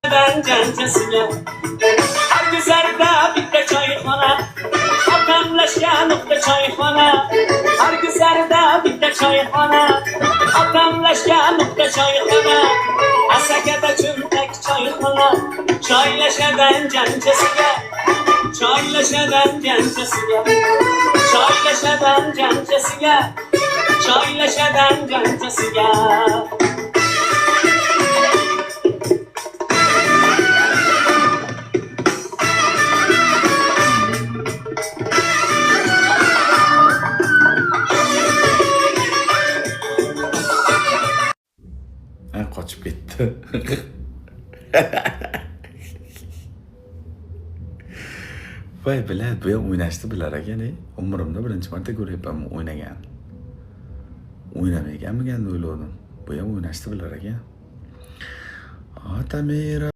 Cancasiga har guzarda bitta choyxona otamlashgan nuqta choyxona har guzarda bitta choyxona otamlashgan nuqta choyxona asakada cho'ntak choyxona choylashadan janjasiga choylashadan janjasiga choylashadan janjasiga choylashadan janjasiga qochib ketdi. Voy biladi, bu ham o'ynashni bilar ekan. Umrimda birinchi marta ko'ryapman o'ynagan. O'ynamaganmikan deb o'yladim. Bu ham o'ynashni bilar ekan. Otamira